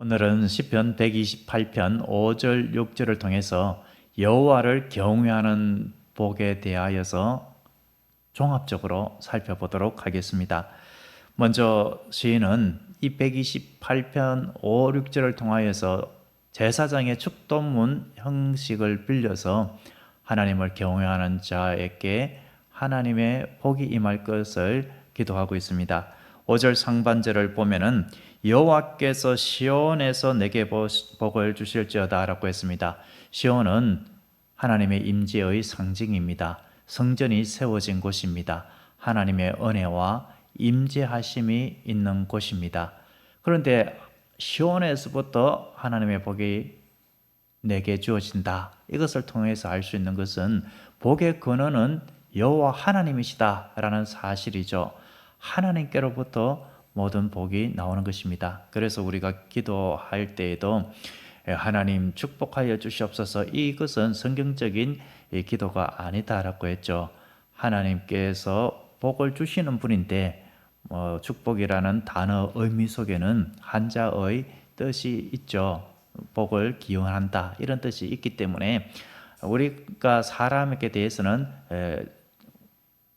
오늘은 시편 128편 5절 6절을 통해서 여호와를 경외하는 복에 대하여서 종합적으로 살펴보도록 하겠습니다. 먼저 시인은 이 128편 5, 6절을 통하여서 제사장의 축도문 형식을 빌려서 하나님을 경외하는 자에게 하나님의 복이 임할 것을 기도하고 있습니다. 5절 상반절을 보면은 여호와께서 시온에서 내게 복을 주실지어다 라고 했습니다. 시온은 하나님의 임재의 상징입니다. 성전이 세워진 곳입니다. 하나님의 은혜와 임재하심이 있는 곳입니다. 그런데 시온에서부터 하나님의 복이 내게 주어진다. 이것을 통해서 알 수 있는 것은 복의 근원은 여호와 하나님이시다라는 사실이죠. 하나님께로부터 모든 복이 나오는 것입니다. 그래서 우리가 기도할 때에도 하나님 축복하여 주시옵소서, 이것은 성경적인 기도가 아니다라고 했죠. 하나님께서 복을 주시는 분인데 축복이라는 단어 의미 속에는 한자의 뜻이 있죠. 복을 기원한다, 이런 뜻이 있기 때문에 우리가 사람에게 대해서는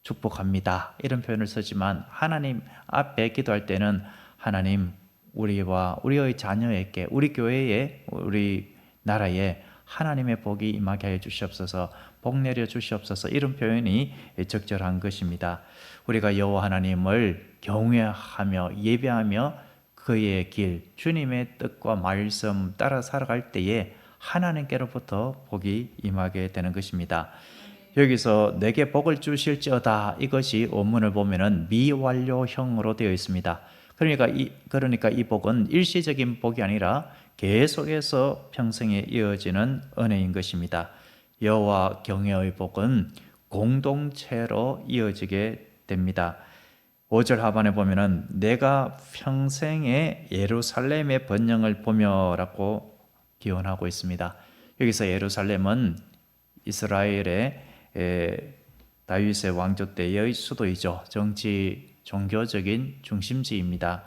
축복합니다 이런 표현을 쓰지만 하나님 앞에 기도할 때는 하나님, 우리와 우리의 자녀에게, 우리 교회에, 우리 나라에 하나님의 복이 임하게 하여 주시옵소서, 복 내려 주시옵소서, 이런 표현이 적절한 것입니다. 우리가 여호와 하나님을 경외하며 예배하며 그의 길, 주님의 뜻과 말씀 따라 살아갈 때에 하나님께로부터 복이 임하게 되는 것입니다. 여기서 내게 복을 주실지어다, 이것이 원문을 보면은 미완료형으로 되어 있습니다. 그러니까 이 복은 일시적인 복이 아니라 계속해서 평생에 이어지는 은혜인 것입니다. 여호와 경외의 복은 공동체로 이어지게 됩니다. 5절 하반에 보면은 내가 평생에 예루살렘의 번영을 보며라고 기원하고 있습니다. 여기서 예루살렘은 이스라엘의 다윗의 왕조 때의 수도이죠. 정치, 종교적인 중심지입니다.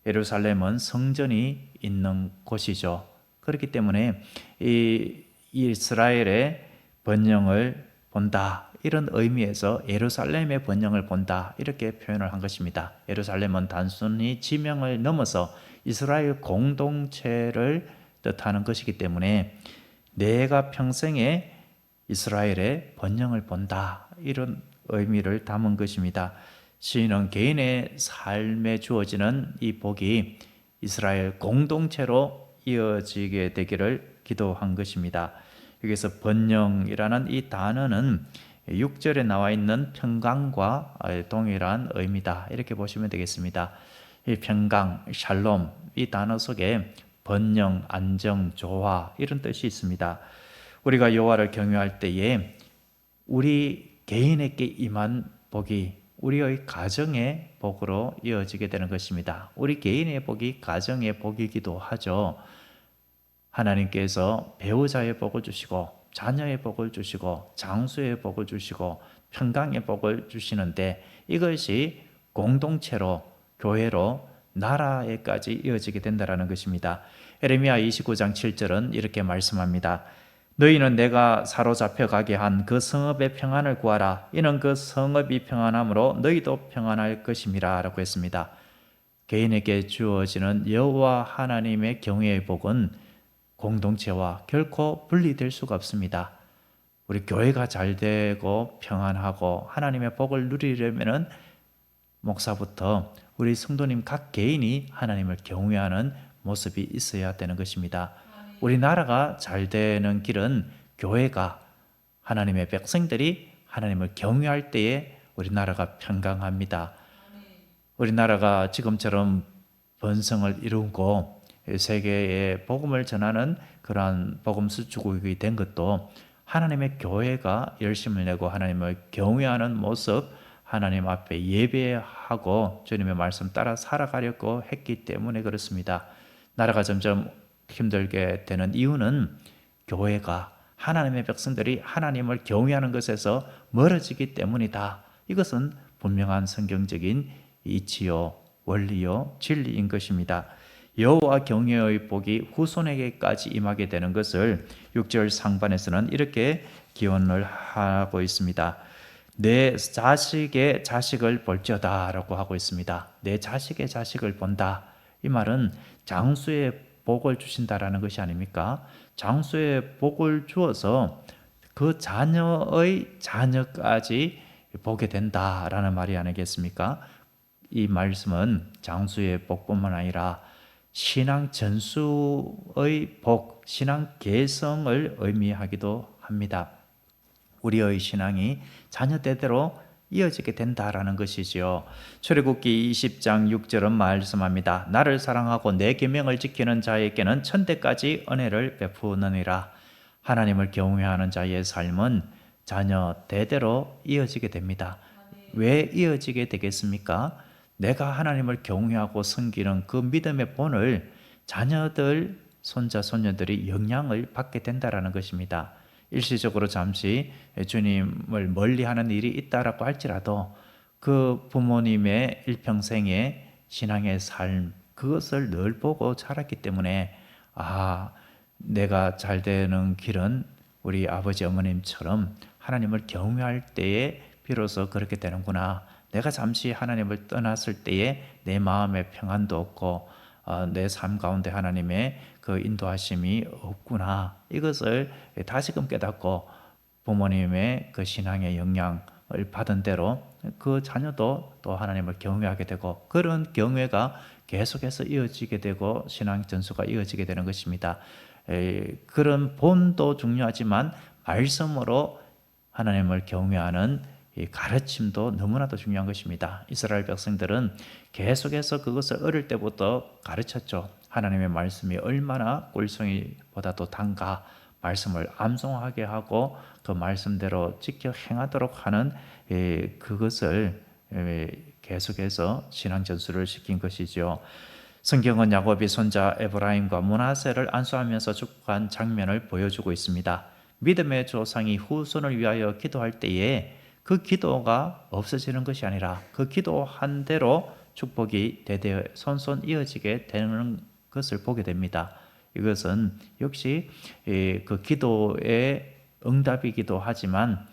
예루살렘은 성전이 있는 곳이죠. 그렇기 때문에 이 이스라엘의 번영을 본다, 이런 의미에서 예루살렘의 번영을 본다, 이렇게 표현을 한 것입니다. 예루살렘은 단순히 지명을 넘어서 이스라엘 공동체를 뜻하는 것이기 때문에 내가 평생에 이스라엘의 번영을 본다, 이런 의미를 담은 것입니다. 시인은 개인의 삶에 주어지는 이 복이 이스라엘 공동체로 이어지게 되기를 기도한 것입니다. 여기서 번영이라는 이 단어는 6절에 나와 있는 평강과 동일한 의미다, 이렇게 보시면 되겠습니다. 이 평강, 샬롬, 이 단어 속에 번영, 안정, 조화, 이런 뜻이 있습니다. 우리가 여호와를 경외할 때에 우리 개인에게 임한 복이 우리의 가정의 복으로 이어지게 되는 것입니다. 우리 개인의 복이 가정의 복이기도 하죠. 하나님께서 배우자의 복을 주시고 자녀의 복을 주시고 장수의 복을 주시고 평강의 복을 주시는데 이것이 공동체로, 교회로, 나라에까지 이어지게 된다는 것입니다. 에레미야 29장 7절은 이렇게 말씀합니다. 너희는 내가 사로잡혀 가게 한 그 성읍의 평안을 구하라. 이는 그 성읍이 평안함으로 너희도 평안할 것임이라 라고 했습니다. 개인에게 주어지는 여호와 하나님의 경외의 복은 공동체와 결코 분리될 수가 없습니다. 우리 교회가 잘 되고 평안하고 하나님의 복을 누리려면 목사부터 우리 성도님 각 개인이 하나님을 경외하는 모습이 있어야 되는 것입니다. 우리나라가 잘 되는 길은 교회가, 하나님의 백성들이 하나님을 경외할 때에 우리나라가 평강합니다. 우리나라가 지금처럼 번성을 이루고 세계에 복음을 전하는 그러한 복음 수주국이 된 것도 하나님의 교회가 열심을 내고 하나님을 경외하는 모습, 하나님 앞에 예배하고 주님의 말씀 따라 살아가려고 했기 때문에 그렇습니다. 나라가 점점 힘들게 되는 이유는 교회가, 하나님의 백성들이 하나님을 경외하는 것에서 멀어지기 때문이다. 이것은 분명한 성경적인 이치요, 원리요, 진리인 것입니다. 여호와 경외의 복이 후손에게까지 임하게 되는 것을 6절 상반에서는 이렇게 기원을 하고 있습니다. 내 자식의 자식을 볼지어다라고 하고 있습니다. 내 자식의 자식을 본다. 이 말은 장수의 복을 주신다라는 것이 아닙니까? 장수의 복을 주어서 그 자녀의 자녀까지 보게 된다라는 말이 아니겠습니까? 이 말씀은 장수의 복뿐만 아니라 신앙 전수의 복, 신앙 개성을 의미하기도 합니다. 우리의 신앙이 자녀 대대로 이어지게 된다라는 것이지요. 출애굽기 20장 6절은 말씀합니다. 나를 사랑하고 내 계명을 지키는 자에게는 천대까지 은혜를 베푸느니라. 하나님을 경외하는 자의 삶은 자녀 대대로 이어지게 됩니다. 왜 이어지게 되겠습니까? 내가 하나님을 경외하고 섬기는 그 믿음의 본을 자녀들, 손자, 손녀들이 영향을 받게 된다라는 것입니다. 일시적으로 잠시 주님을 멀리하는 일이 있다라고 할지라도 그 부모님의 일평생의 신앙의 삶, 그것을 늘 보고 자랐기 때문에 내가 잘 되는 길은 우리 아버지 어머님처럼 하나님을 경외할 때에 비로소 그렇게 되는구나. 내가 잠시 하나님을 떠났을 때에 내 마음에 평안도 없고 내 삶 가운데 하나님의 그 인도하심이 없구나. 이것을 다시금 깨닫고 부모님의 그 신앙의 영향을 받은 대로 그 자녀도 또 하나님을 경외하게 되고 그런 경외가 계속해서 이어지게 되고 신앙 전수가 이어지게 되는 것입니다. 그런 본도 중요하지만 말씀으로 하나님을 경외하는 이 가르침도 너무나도 중요한 것입니다. 이스라엘 백성들은 계속해서 그것을 어릴 때부터 가르쳤죠. 하나님의 말씀이 얼마나 꿀송이보다도 단가, 말씀을 암송하게 하고 그 말씀대로 지켜 행하도록 하는 그것을 계속해서 신앙 전수를 시킨 것이죠. 성경은 야곱이 손자 에브라임과 므낫세를 안수하면서 축복한 장면을 보여주고 있습니다. 믿음의 조상이 후손을 위하여 기도할 때에 그 기도가 없어지는 것이 아니라 그 기도한 대로 축복이 대대 손손 이어지게 되는 것을 보게 됩니다. 이것은 역시 그 기도의 응답이기도 하지만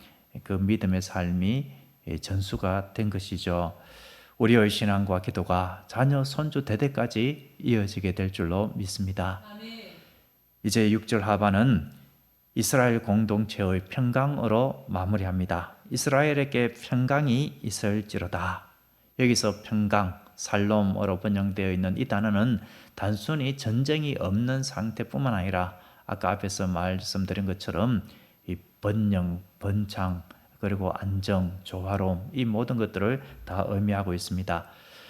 그 믿음의 삶이 전수가 된 것이죠. 우리의 신앙과 기도가 자녀 손주 대대까지 이어지게 될 줄로 믿습니다. 이제 6절 하반은 이스라엘 공동체의 평강으로 마무리합니다. 이스라엘에게 평강이 있을지로다. 여기서 평강, 살롬으로 번역되어 있는 이 단어는 단순히 전쟁이 없는 상태뿐만 아니라 아까 앞에서 말씀드린 것처럼 이 번영, 번창, 그리고 안정, 조화로움 이 모든 것들을 다 의미하고 있습니다.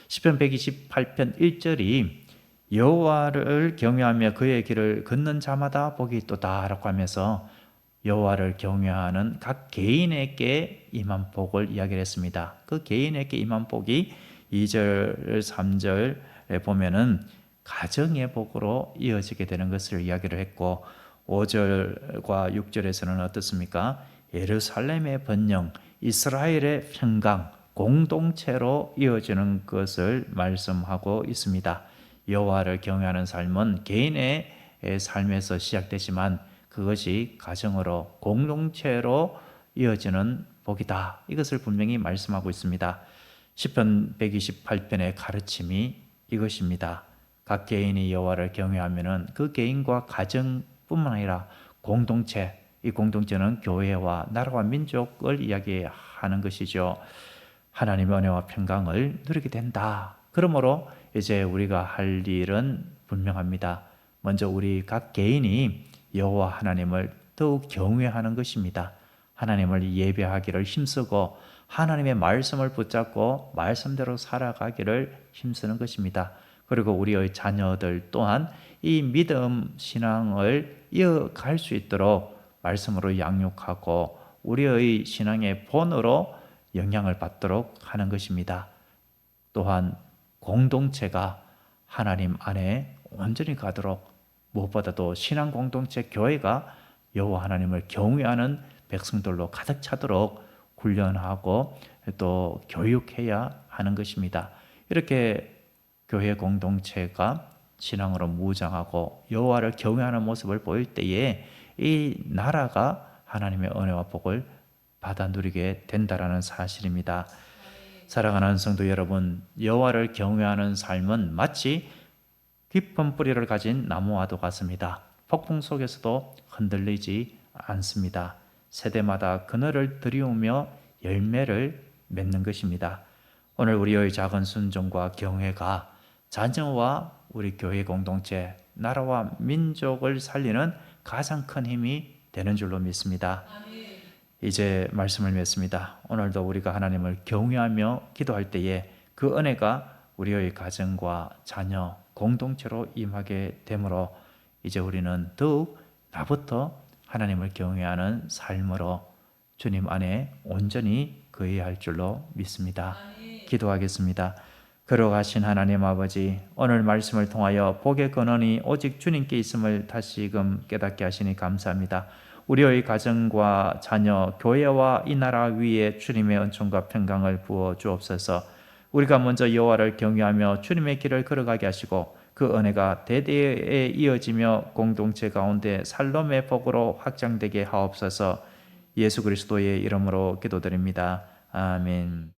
시편 128편 1절이 여호와를 경외하며 그의 길을 걷는 자마다 복이 있도다라고 하면서 여호와를 경외하는 각 개인에게 임한 복을 이야기를 했습니다. 그 개인에게 임한 복이 2절, 3절에 보면은 가정의 복으로 이어지게 되는 것을 이야기를 했고 5절과 6절에서는 어떻습니까? 예루살렘의 번영, 이스라엘의 평강, 공동체로 이어지는 것을 말씀하고 있습니다. 여호와를 경외하는 삶은 개인의 삶에서 시작되지만 그것이 가정으로 공동체로 이어지는 복이다. 이것을 분명히 말씀하고 있습니다. 시편 128편의 가르침이 이것입니다. 각 개인이 여호와를 경외하면은 그 개인과 가정뿐만 아니라 공동체, 이 공동체는 교회와 나라와 민족을 이야기하는 것이죠. 하나님의 은혜와 평강을 누리게 된다. 그러므로 이제 우리가 할 일은 분명합니다. 먼저 우리 각 개인이 여호와 하나님을 더욱 경외하는 것입니다. 하나님을 예배하기를 힘쓰고 하나님의 말씀을 붙잡고 말씀대로 살아가기를 힘쓰는 것입니다. 그리고 우리의 자녀들 또한 이 믿음 신앙을 이어갈 수 있도록 말씀으로 양육하고 우리의 신앙의 본으로 영향을 받도록 하는 것입니다. 또한 공동체가 하나님 안에 온전히 가도록 무엇보다도 신앙 공동체 교회가 여호와 하나님을 경외하는 백성들로 가득 차도록 훈련하고 또 교육해야 하는 것입니다. 이렇게 교회 공동체가 신앙으로 무장하고 여호와를 경외하는 모습을 보일 때에 이 나라가 하나님의 은혜와 복을 받아 누리게 된다라는 사실입니다. 사랑하는 성도 여러분, 여호와를 경외하는 삶은 마치 깊은 뿌리를 가진 나무와도 같습니다. 폭풍 속에서도 흔들리지 않습니다. 세대마다 그늘을 들이우며 열매를 맺는 것입니다. 오늘 우리의 작은 순종과 경외가 자녀와 우리 교회 공동체, 나라와 민족을 살리는 가장 큰 힘이 되는 줄로 믿습니다. 이제 말씀을 맺습니다. 오늘도 우리가 하나님을 경외하며 기도할 때에 그 은혜가 우리의 가정과 자녀, 공동체로 임하게 되므로 이제 우리는 더욱 나부터 하나님을 경외하는 삶으로 주님 안에 온전히 거해야 할 줄로 믿습니다. 기도하겠습니다. 걸어가신 하나님 아버지, 오늘 말씀을 통하여 복의 근원이 오직 주님께 있음을 다시금 깨닫게 하시니 감사합니다. 우리의 가정과 자녀, 교회와 이 나라 위에 주님의 은총과 평강을 부어 주옵소서. 우리가 먼저 여호와를 경외하며 주님의 길을 걸어가게 하시고 그 은혜가 대대에 이어지며 공동체 가운데 살롬의 복으로 확장되게 하옵소서. 예수 그리스도의 이름으로 기도드립니다. 아멘.